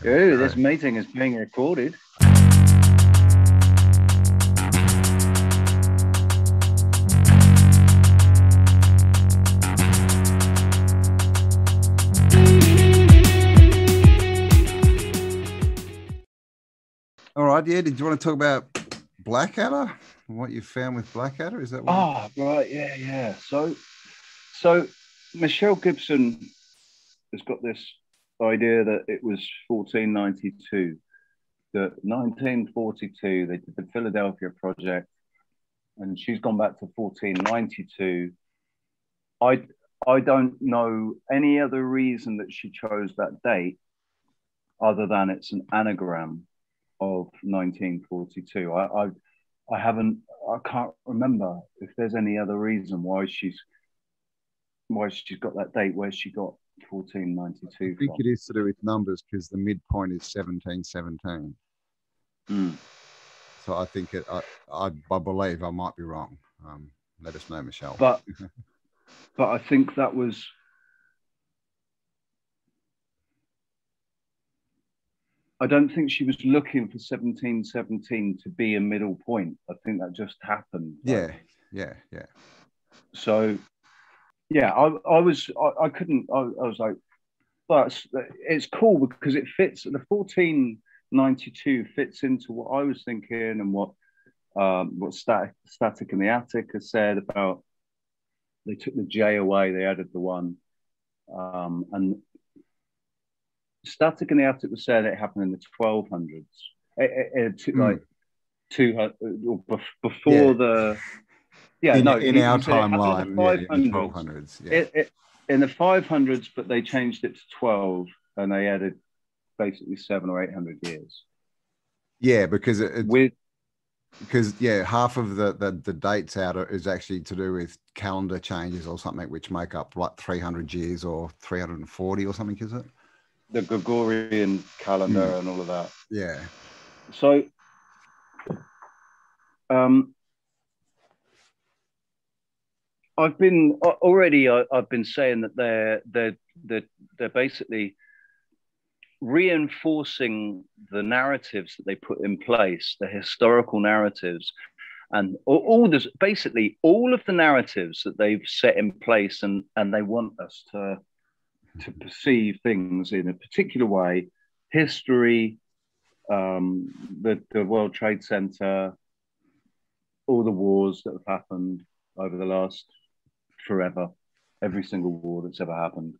Ooh, this meeting is being recorded. All right, yeah. Did you want to talk about BlackAdder? What you found with BlackAdder? Is that what? Oh, right, yeah. So Michelle Gibson has got this idea that it was 1492, that 1942 they did the Philadelphia Project, and she's gone back to 1492. I don't know any other reason that she chose that date other than it's an anagram of 1942. I can't remember if there's any other reason why she's got that date, where she got 1492 I think it is to do with numbers, because the midpoint is 1717. So I think I believe I might be wrong. Let us know, Michelle. But I think that was, I don't think she was looking for 1717 to be a middle point. I think that just happened. Yeah. So, yeah, I was like, but it's cool because it fits. The 1492 fits into what I was thinking and what Static in the Attic has said about, they took the J away, they added the one, and Static in the Attic was said it happened in the 1200s, like 200 before the in our timeline, in the 1200s. In the 500s, but they changed it to 12 and they added basically 700 or 800 years. Yeah, because half of the dates out is actually to do with calendar changes or something, which make up like 300 years or 340 or something, is it? The Gregorian calendar and all of that. Yeah. So, I've been saying that they're basically reinforcing the narratives that they put in place, the historical narratives, and all of the narratives that they've set in place, and they want us to perceive things in a particular way. History, the World Trade Center, all the wars that have happened over the last forever, every single war that's ever happened.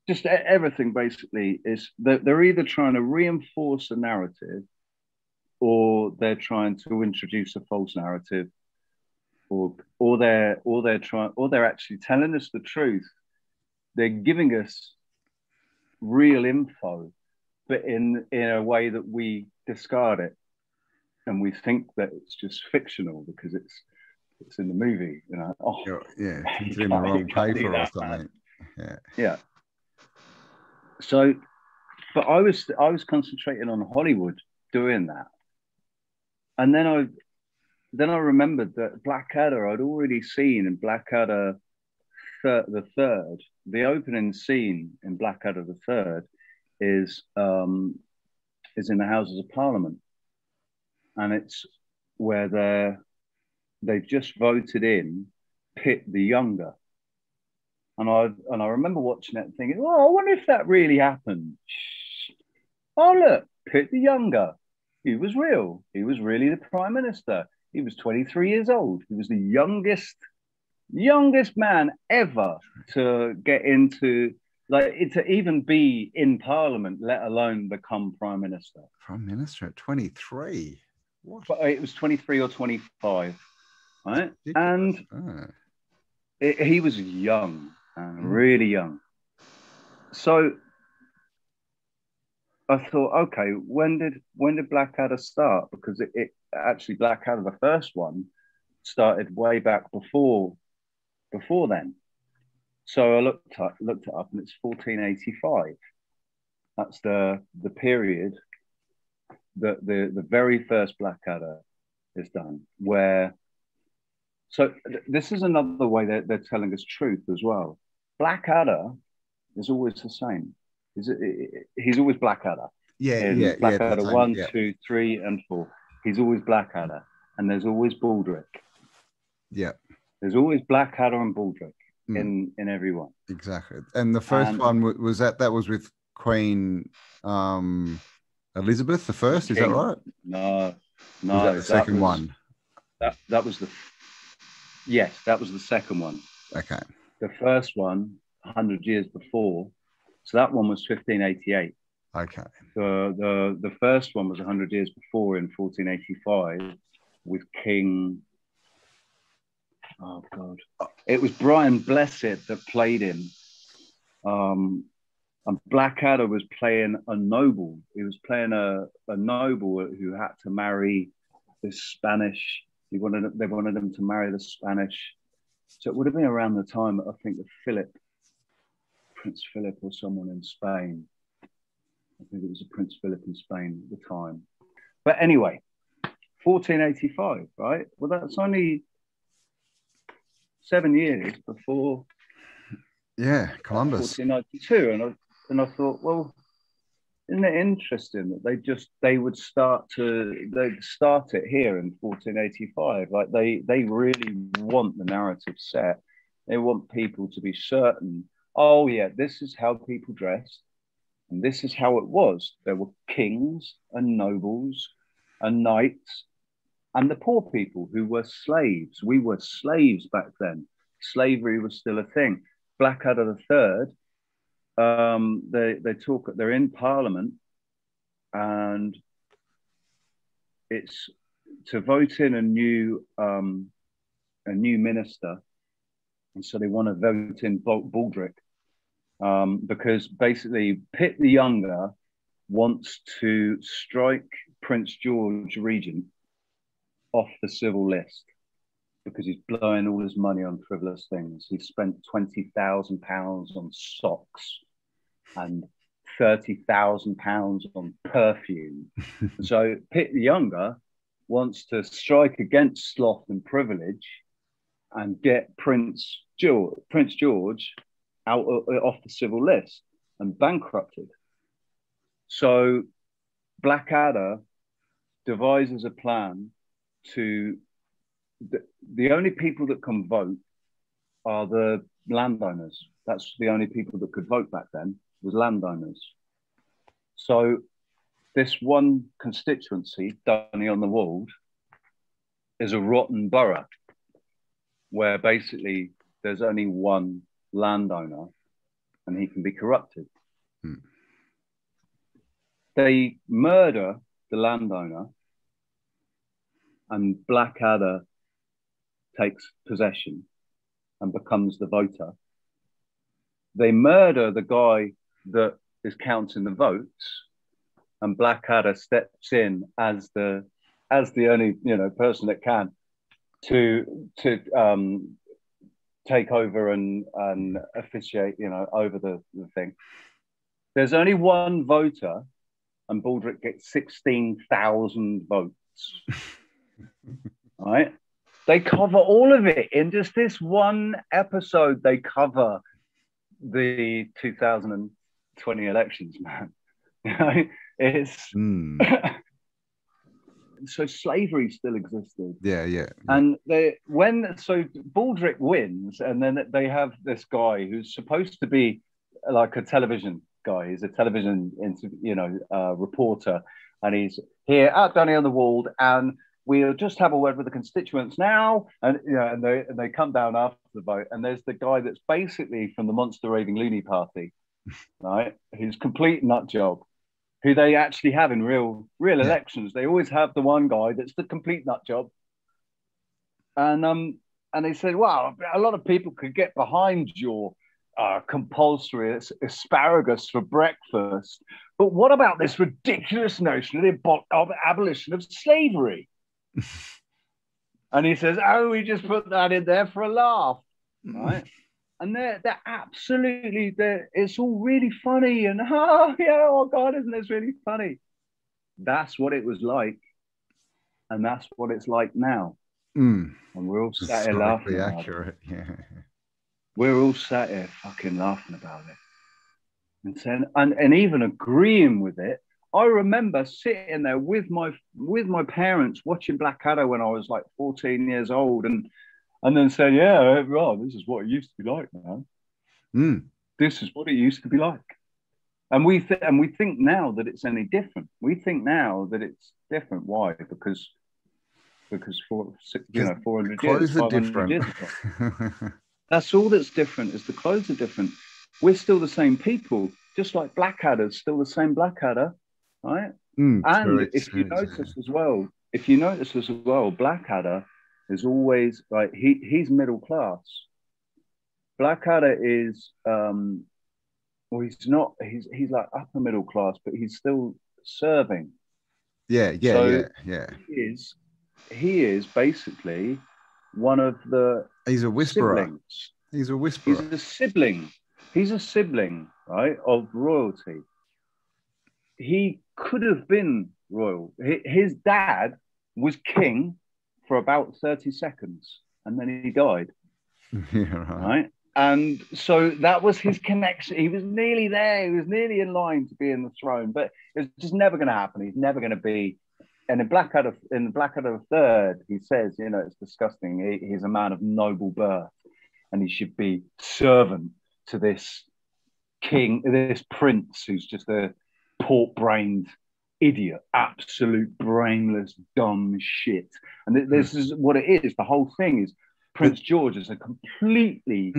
Just everything basically is that they're either trying to reinforce a narrative, or they're trying to introduce a false narrative, or they're actually telling us the truth. They're giving us real info, but in a way that we discard it, and we think that it's just fictional because it's in the movie, you know. Oh, yeah, it's in the wrong paper or something. Yeah. So, but I was concentrating on Hollywood doing that, and then I remembered that BlackAdder I'd already seen in BlackAdder the Third. The opening scene in BlackAdder the Third is in the Houses of Parliament, and it's where they've just voted in Pitt the Younger. And I remember watching it and thinking, oh, I wonder if that really happened. Oh, look, Pitt the Younger. He was real. He was really the Prime Minister. He was 23 years old. He was the youngest man ever to get into, to even be in Parliament, let alone become Prime Minister. Prime Minister at 23? What? But it was 23 or 25, right? And he was young. Really young. So I thought, okay, when did BlackAdder start? Because it actually, BlackAdder, the first one, started way back before then. So I looked it up, and it's 1485. That's the period that the very first BlackAdder is done. So this is another way they're telling us truth as well. BlackAdder is always the same. He's always Blackadder. Yeah. Blackadder Same, 1, yeah. 2, 3, and 4. He's always Blackadder, and there's always Baldric. Yeah. There's always Blackadder and Baldric in every one. Exactly. And the first one was that was with Queen Elizabeth the First. Is that right? No. Was that the second one? That was the second one. Okay. The first one, 100 years before, so that one was 1588. Okay. The first one was 100 years before in 1485 with King. Oh God! It was Brian Blessed that played him. And Blackadder was playing a noble. He was playing a noble who had to marry this Spanish. They wanted him to marry the Spanish. So it would have been around the time, I think, of Prince Philip or someone in Spain. I think it was a Prince Philip in Spain at the time. But anyway, 1485, right? Well, that's only 7 years before. Yeah, Columbus. 1492, and I thought, well, isn't it interesting that they'd start it here in 1485? Like they really want the narrative set. They want people to be certain. Oh yeah, this is how people dressed, and this is how it was. There were kings and nobles and knights, and the poor people who were slaves. We were slaves back then. Slavery was still a thing. Blackadder III. They're in Parliament, and it's to vote in a new minister, and so they want to vote in Baldric because basically Pitt the Younger wants to strike Prince George Regent off the civil list because he's blowing all his money on frivolous things. He spent £20,000 on socks and £30,000 on perfume. So Pitt the Younger wants to strike against sloth and privilege and get Prince George out off the civil list and bankrupted. So Blackadder devises a plan to the only people that can vote are the landowners. That's the only people that could vote back then, was landowners. So this one constituency, Dunny on the Wold, is a rotten borough where basically there's only one landowner and he can be corrupted. They murder the landowner and Blackadder takes possession and becomes the voter. They murder the guy that is counting the votes, and Blackadder steps in as the only person that can to take over and officiate over the thing. There's only one voter, and Baldric gets 16,000 votes. Right? They cover all of it in just this one episode. They cover the 2020 elections, man. It's so slavery still existed. Yeah. And Baldric wins, and then they have this guy who's supposed to be like a television guy. He's a television reporter, and he's here at Dunny on the Wold, and we'll just have a word with the constituents now, and they come down after the vote, and there's the guy that's basically from the Monster Raving Loony Party, right? Who's complete nut job, who they actually have in real elections. They always have the one guy that's the complete nut job, and they said, "Wow, a lot of people could get behind your compulsory asparagus for breakfast, but what about this ridiculous notion of abolition of slavery?" And he says, "Oh, we just put that in there for a laugh," right? And they're absolutely it's all really funny, and oh God, isn't this really funny? That's what it was like, and that's what it's like now. And we're all sat here laughing. Accurate. Yeah. We're all sat here fucking laughing about it. and saying, and even agreeing with it. I remember sitting there with my parents watching BlackAdder when I was like 14 years old, and then saying, yeah, well, this is what it used to be like, man. This is what it used to be like. And we think now that it's any different. We think now that it's different. Why? Because for 400 years, 500 years ago. That's all that's different, is the clothes are different. We're still the same people, just like BlackAdder's still the same BlackAdder, right? And if you notice as well, BlackAdder is always like he's middle class. BlackAdder is well, he's not. He's like upper middle class, but he's still serving. Yeah. He is basically one of the. He's a whisperer. Siblings. He's a whisperer. He's a sibling. He's a sibling, right, of royalty. He could have been royal. His dad was king for about 30 seconds, and then he died. Yeah, right? And so that was his connection. He was nearly there. He was nearly in line to be in the throne, but it's just never going to happen. He's never going to be. And in BlackAdder Third, he says, it's disgusting. He's a man of noble birth, and he should be servant to this king, this prince who's just a port-brained idiot, absolute brainless, dumb shit. And this is what it is. The whole thing is Prince George is a completely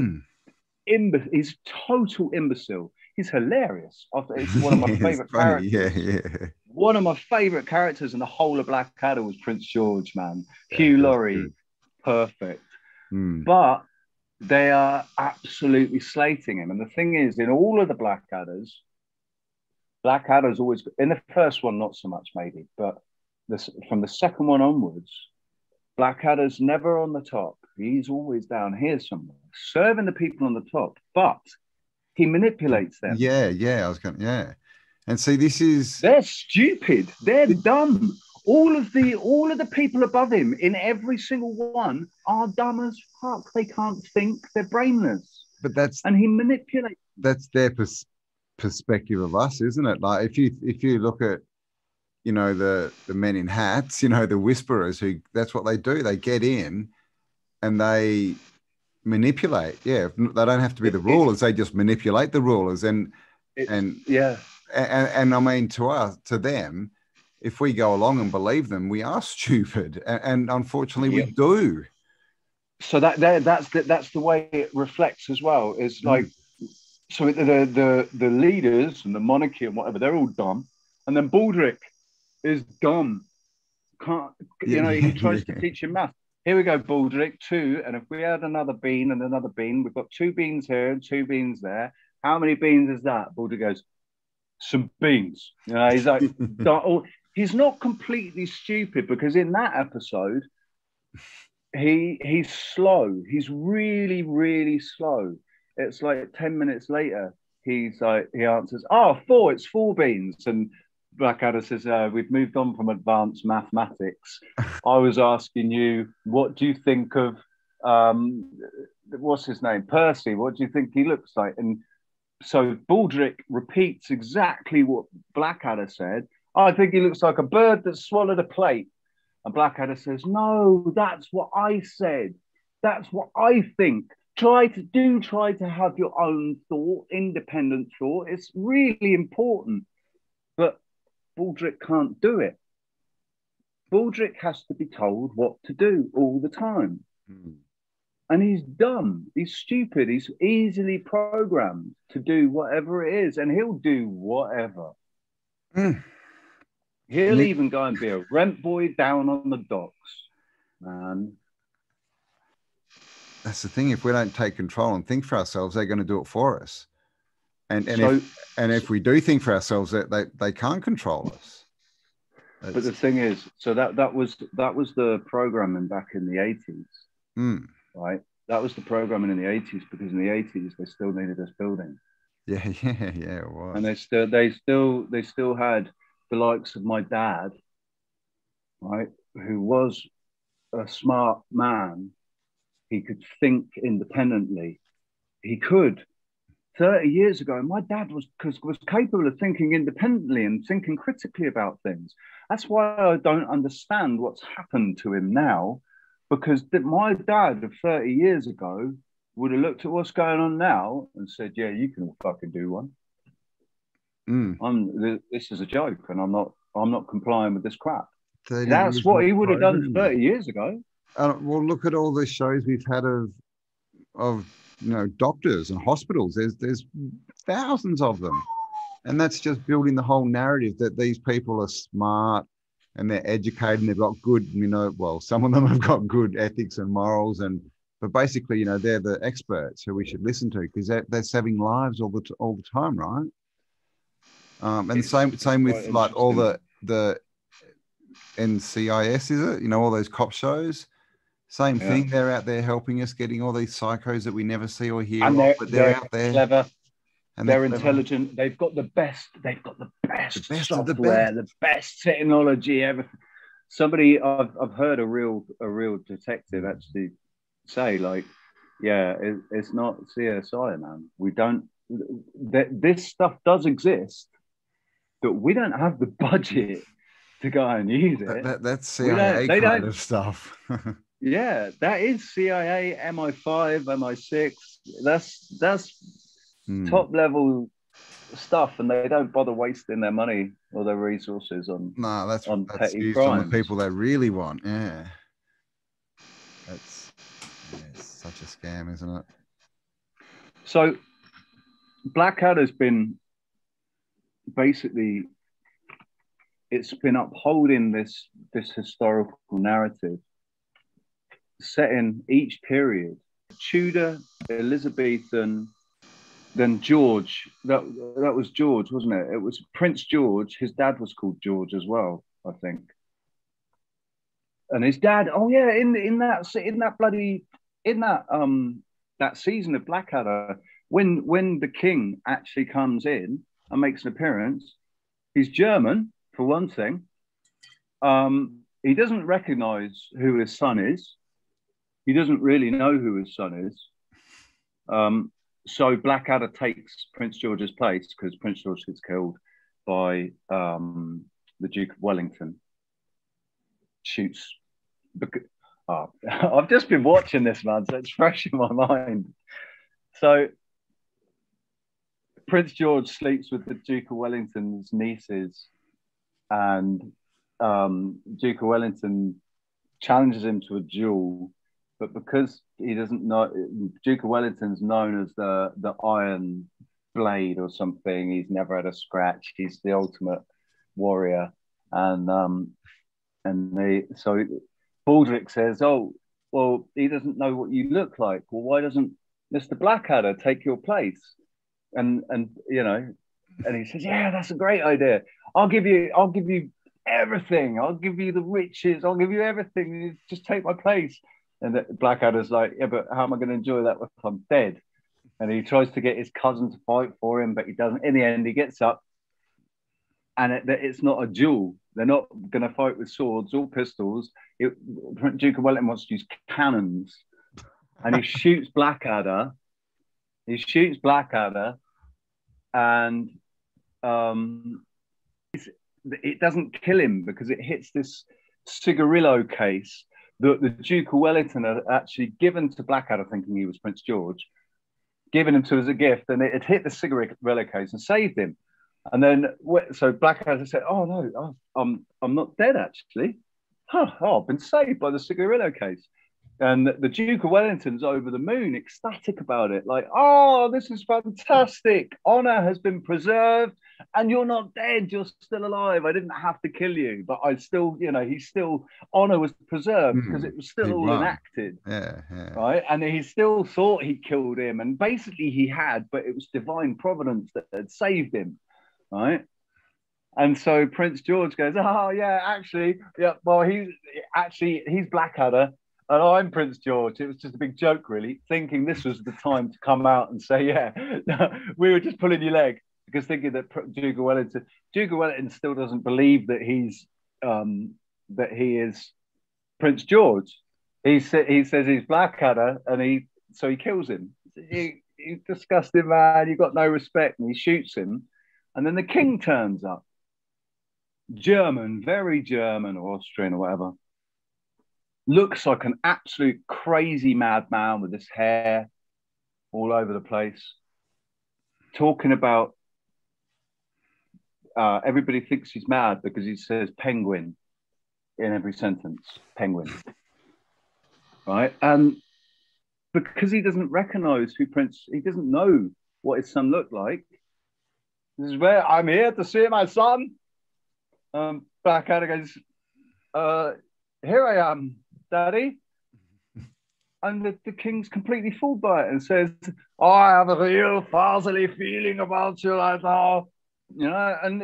he's total imbecile. He's hilarious. It's one of my favorite characters. Yeah. One of my favorite characters in the whole of BlackAdder was Prince George, man. Hugh Laurie, perfect. But they are absolutely slating him. And the thing is, in all of the BlackAdders always, in the first one, not so much maybe, but from the second one onwards, BlackAdder's never on the top. He's always down here somewhere, serving the people on the top, but he manipulates them. Yeah. And see, they're stupid. They're dumb. All of the people above him in every single one are dumb as fuck. They can't think. They're brainless. But and he manipulates. That's their perspective of us, isn't it? Like if you look at the men in hats, the whisperers, who that's what they do. They get in and they manipulate. Yeah, they don't have to be the rulers. They just manipulate the rulers. And I mean, to them, if we go along and believe them, we are stupid. And unfortunately, we do. So that's the way it reflects as well. Is like, so the leaders and the monarchy and whatever, they're all dumb. And then Baldric is dumb. He tries to teach him math. Here we go, Baldric, 2. And if we add another bean and another bean, we've got 2 beans here and 2 beans there. How many beans is that? Baldric goes, some beans. He's like, he's not completely stupid, because in that episode, he's slow. He's really, really slow. It's like 10 minutes later, he answers, 4, it's 4 beans. And BlackAdder says, we've moved on from advanced mathematics. I was asking you, what do you think of, what's his name? Percy. What do you think he looks like? And so Baldric repeats exactly what BlackAdder said. I think he looks like a bird that swallowed a plate. And BlackAdder says, no, that's what I said. That's what I think. Try to have your own thought, independent thought. It's really important. But Baldric can't do it. Baldric has to be told what to do all the time. And he's dumb. He's stupid. He's easily programmed to do whatever it is. And he'll do whatever. He'll even go and be a rent boy down on the docks, man. That's the thing. If we don't take control and think for ourselves, they're going to do it for us. And if we do think for ourselves, they can't control us. But the thing is, so that was the programming back in the 80s, right? That was the programming in the 80s, because in the 80s they still needed us building. Yeah, it was. And they still had the likes of my dad, right, who was a smart man. He could think independently. He could. 30 years ago, my dad was capable of thinking independently and thinking critically about things. That's why I don't understand what's happened to him now, because my dad of 30 years ago would have looked at what's going on now and said, yeah, you can fucking do one. This is a joke, and I'm not complying with this crap. That's what he would have done 30 years ago. Well, look at all the shows we've had of doctors and hospitals. There's thousands of them, and that's just building the whole narrative that these people are smart and they're educated and they've got good, well, some of them have got good ethics and morals, but basically, they're the experts who we should listen to, because they're saving lives all the time, right? And same with like all the NCIS, is it? All those cop shows. Same thing. They're out there helping us, getting all these psychos that we never see or hear. And but they're out there, clever, and they're intelligent. They've got the best. They've got the best software, the best technology. Everything. Somebody I've heard a real detective actually say, like, yeah, it's not CSI, man. We don't. This stuff does exist, but we don't have the budget to go and use it. That's CIA kind of stuff. Yeah, that is CIA, MI5, MI6. That's top level stuff, and they don't bother wasting their money or their resources on that's petty crimes. On the people they really want. Yeah, it's such a scam, isn't it? So BlackAdder's been basically, it's been upholding this historical narrative set in each period: Tudor, Elizabethan, then George. That was George, wasn't it? It was Prince George. His dad was called George as well, I think. And his dad, in that season of BlackAdder, when the king actually comes in and makes an appearance, he's German for one thing. He doesn't recognize who his son is. He doesn't really know who his son is. So BlackAdder takes Prince George's place, because Prince George gets killed by the Duke of Wellington. Shoots. I've just been watching this, man, so it's fresh in my mind. So Prince George sleeps with the Duke of Wellington's nieces, and Duke of Wellington challenges him to a duel. But because he doesn't know, Duke of Wellington's known as the Iron Blade or something. He's never had a scratch. He's the ultimate warrior. So Baldric says, "Oh, well, he doesn't know what you look like. Well, why doesn't Mr. BlackAdder take your place?" And he says, "Yeah, that's a great idea. I'll give you everything. I'll give you the riches. I'll give you everything. You just take my place." And BlackAdder's like, "Yeah, but how am I going to enjoy that if I'm dead?" And he tries to get his cousin to fight for him, but he doesn't. In the end, he gets up, and it's not a duel. They're not going to fight with swords or pistols. Duke of Wellington wants to use cannons, and he shoots BlackAdder. And it doesn't kill him, because it hits this cigarillo case that the Duke of Wellington had actually given to BlackAdder, thinking he was Prince George, given him to as a gift, and it had hit the cigarillo case and saved him. And then, so BlackAdder said, "Oh no, I'm not dead actually. I've been saved by the cigarillo case." And the Duke of Wellington's over the moon, ecstatic about it. Like, "Oh, this is fantastic. Honor has been preserved, and you're not dead. You're still alive. I didn't have to kill you, but I still, honor was preserved because it was still all enacted." Yeah. Right. And he still thought he killed him. And basically he had, but it was divine providence that had saved him. Right. And so Prince George goes, "Oh, yeah, actually, yeah, well, he's BlackAdder. And I'm Prince George." It was just a big joke, really, thinking this was the time to come out and say, "Yeah, we were just pulling your leg," because thinking that Duke of Wellington still doesn't believe that he is Prince George. He says he's BlackAdder, and he kills him. you disgusting man, you've got no respect. And he shoots him. And then the king turns up. German, very German or Austrian or whatever. Looks like an absolute crazy madman with his hair all over the place. Talking about everybody thinks he's mad because he says penguin in every sentence. Penguin. Right? And because he doesn't recognize who he doesn't know what his son looked like. This is where I'm here to see my son. Blackadder goes, here I am, Daddy. And the king's completely fooled by it and says, oh, I have a real fatherly feeling about you right now. You know, and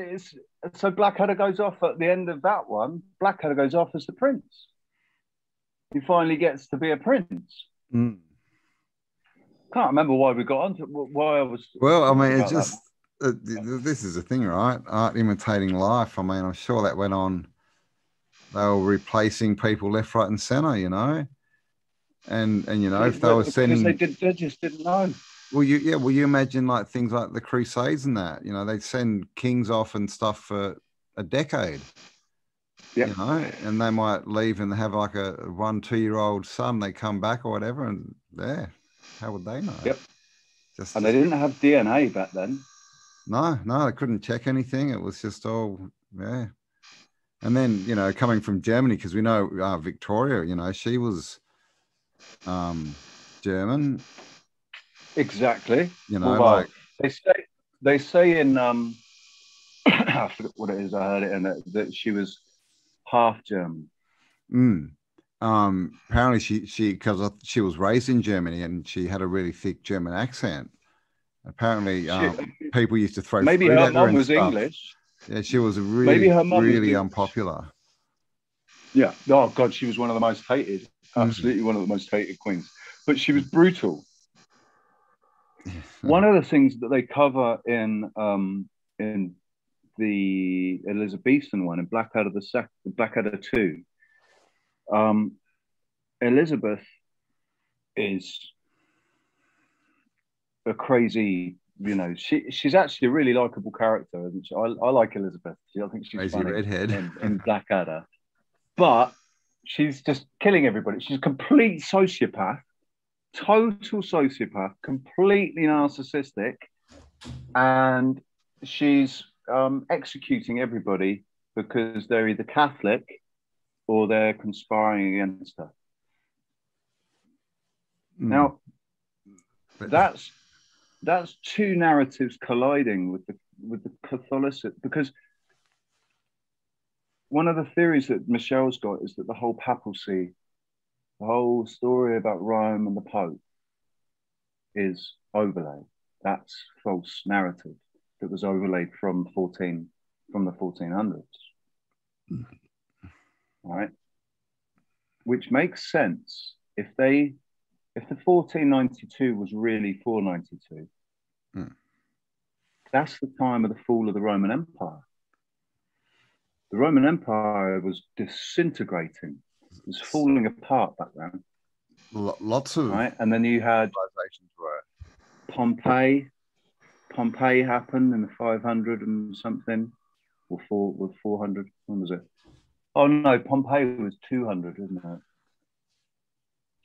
so Blackadder goes off at the end of that one. Blackadder goes off as the prince. He finally gets to be a prince. Mm. Can't remember why we got onto why I was. Well, I mean, it's just this is the thing, right? Art imitating life. I mean, I'm sure that went on. They were replacing people left, right, and center, you know, and you know, if they were sending, they just didn't know. Well, you imagine like things like the Crusades and that, you know, they'd send kings off and stuff for a decade. Yep. You know, and they might leave and have like a 1-2-year-old son. They come back or whatever, and how would they know? Yep. And they didn't have DNA back then. No, they couldn't check anything. It was just all, And then, you know, coming from Germany, because we know Victoria, you know, she was German. Exactly. You know, well, like they say in I forget what it is. I heard it in that she was half German. Apparently she because she was raised in Germany and she had a really thick German accent. Apparently, people used to throw. Maybe her mom was English. Yeah, she was really unpopular. Yeah. Oh God, she was one of the most hated. Absolutely one of the most hated queens. But she was brutal. One of the things that they cover in the Elizabethan one, in Blackadder Blackadder 2, Elizabeth is a crazy, you know, she's actually a really likable character, isn't she? I like Elizabeth. I think she's crazy redhead in Blackadder, but she's just killing everybody. She's a complete sociopath. Total sociopath, completely narcissistic, and she's executing everybody because they're either Catholic or they're conspiring against her. Now, that's two narratives colliding with the Catholicism, because one of the theories that Michelle's got is that the whole papacy, the whole story about Rome and the Pope, is overlay. That's false narrative that was overlaid from the 1400s. All right, which makes sense if the 1492 was really 492. That's the time of the fall of the Roman Empire. The Roman Empire was disintegrating. It was falling apart back then. Lots of right, and then you had Pompeii. Pompeii happened in the 500 and something, or 400. When was it? Oh no, Pompeii was 200, isn't it?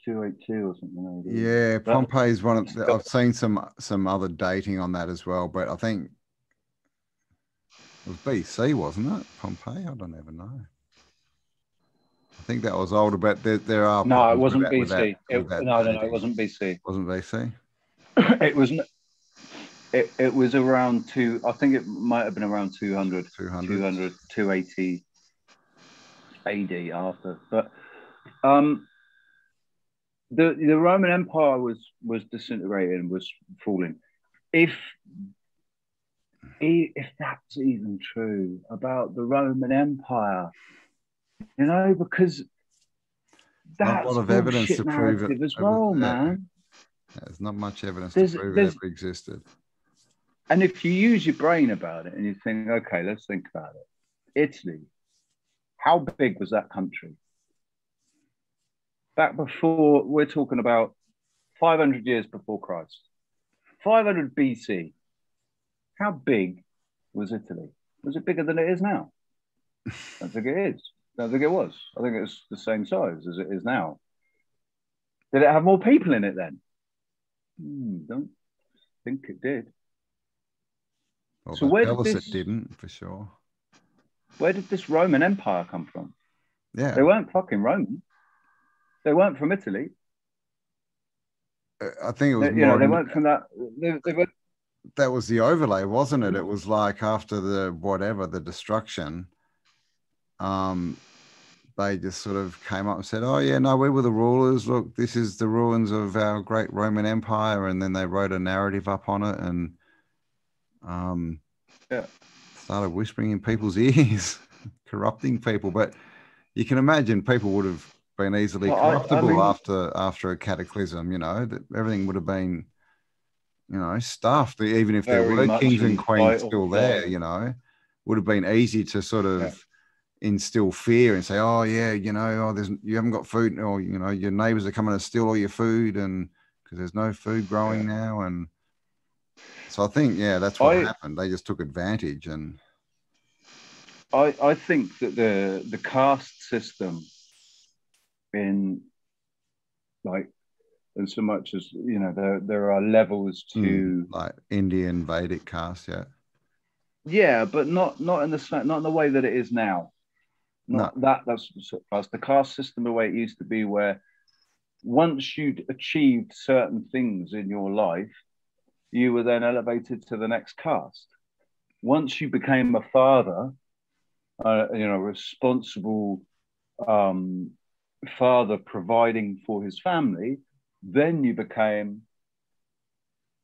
282 or something. Maybe. Yeah, Pompeii is one of. I've seen some other dating on that as well, but I think it was BC, wasn't it? Pompeii? I don't even know. I think that was older, but there are. No, it wasn't BC. No, it wasn't BC. Wasn't BC. It was. It was around I think it might have been around 200, 280 AD after. But the Roman Empire was disintegrating, was falling. If that's even true about the Roman Empire, you know, because that's not a lot of evidence to prove it as well, man. There's not much evidence to prove it ever existed. And if you use your brain about it and you think, okay, let's think about it. Italy, how big was that country? Back before, we're talking about 500 years before Christ. 500 BC. How big was Italy? Was it bigger than it is now? I don't think it is. I don't think it was. I think it was the same size as it is now. Did it have more people in it then? Don't think it did. Well, So where did it this? didn't, for sure. Where did this Roman Empire come from? Yeah, they weren't fucking Roman. They weren't from Italy. I think it was They, more. they weren't from that. They were. That was the overlay, wasn't it? It was like after the destruction, they just sort of came up and said, "Oh yeah, no, we were the rulers. Look, this is the ruins of our great Roman Empire," and then they wrote a narrative up on it and started whispering in people's ears, corrupting people. But you can imagine people would have been easily corruptible after a cataclysm. You know, that everything would have been, you know, stuffed. Even if there were kings and queens still there, you know, would have been easy to sort of instill fear and say, "Oh yeah, you know, you haven't got food, or you know, your neighbors are coming to steal all your food, and because there's no food growing now." And so I think, that's what happened. They just took advantage. And I think that the caste system in and so much as, you know, there are levels to like Indian Vedic caste, but not in the way that it is now. That's the caste system the way it used to be, where once you'd achieved certain things in your life, you were then elevated to the next caste. Once you became a father, responsible father providing for his family, then you became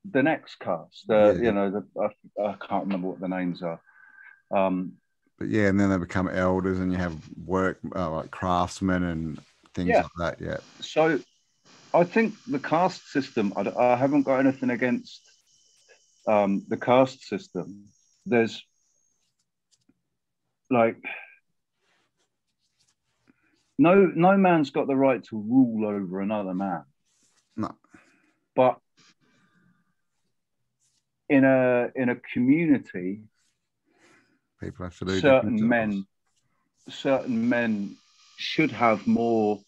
the next caste. I can't remember what the names are. But and then they become elders, and you have work like craftsmen and things like that. So I think the caste system, I haven't got anything against the caste system. There's no man's got the right to rule over another man. No. But in a community, people have to do certain men should have more,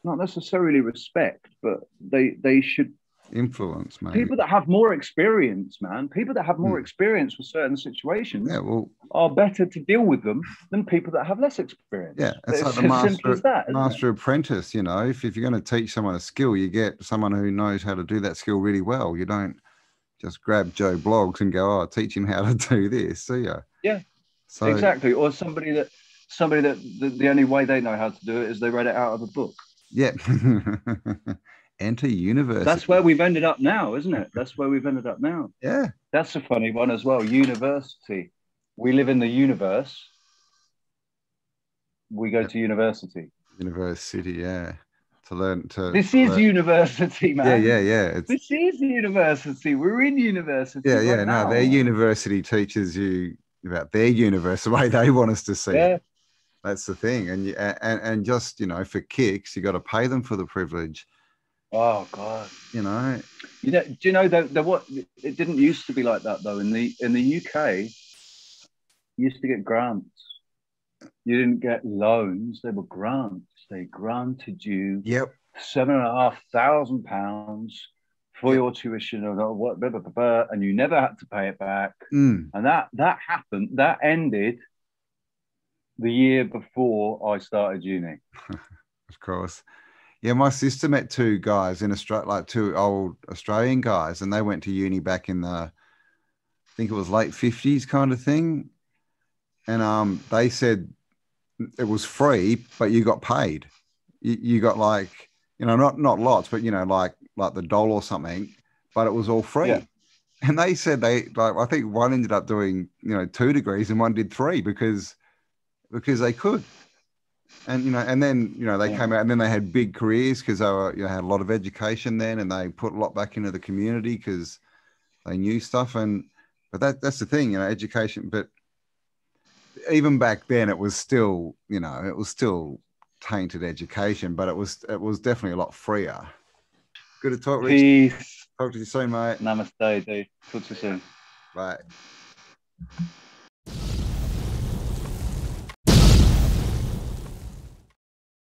not necessarily respect, but they should influence, maybe. People that have more experience, man. People that have more experience with certain situations are better to deal with them than people that have less experience. Yeah, it's like the master apprentice, you know. If you're going to teach someone a skill, you get someone who knows how to do that skill really well. You don't just grab Joe Bloggs and go, "Oh, teach him how to do this." See ya. Yeah, so, exactly. Or somebody that the only way they know how to do it is they read it out of a book. Yeah. Enter university. That's where we've ended up now, isn't it? That's where we've ended up now. Yeah. That's a funny one as well. University. We live in the universe. We go to university. University, yeah. To learn to. This is university, man. Yeah. This is university. We're in university. Yeah. No, their university teaches you about their universe, the way they want us to see it. That's the thing. And just, you know, for kicks, you got to pay them for the privilege. Oh God! You know. Do you know what? It didn't used to be like that though. In the UK, you used to get grants. You didn't get loans; they were grants. They granted you £7,500 for your tuition or what, and you never had to pay it back. And that happened. That ended the year before I started uni. Of course. Yeah, my sister met two guys in Australia, like two old Australian guys, and they went to uni back in the, I think it was late 50s kind of thing. And they said it was free, but you got paid. You got like, you know, not lots, but, you know, like the $1 or something, but it was all free. Yeah. And they said I think one ended up doing, you know, 2 degrees and one did 3 because they could. And, you know, and then, you know, they came out and then they had big careers because they were, you know, had a lot of education then, and they put a lot back into the community because they knew stuff. But that's the thing, you know, education. But even back then it was still, you know, it was still tainted education, but it was definitely a lot freer. Good to talk, Ritchie. Talk to you soon, mate. Namaste, dude. Talk to you soon. Bye.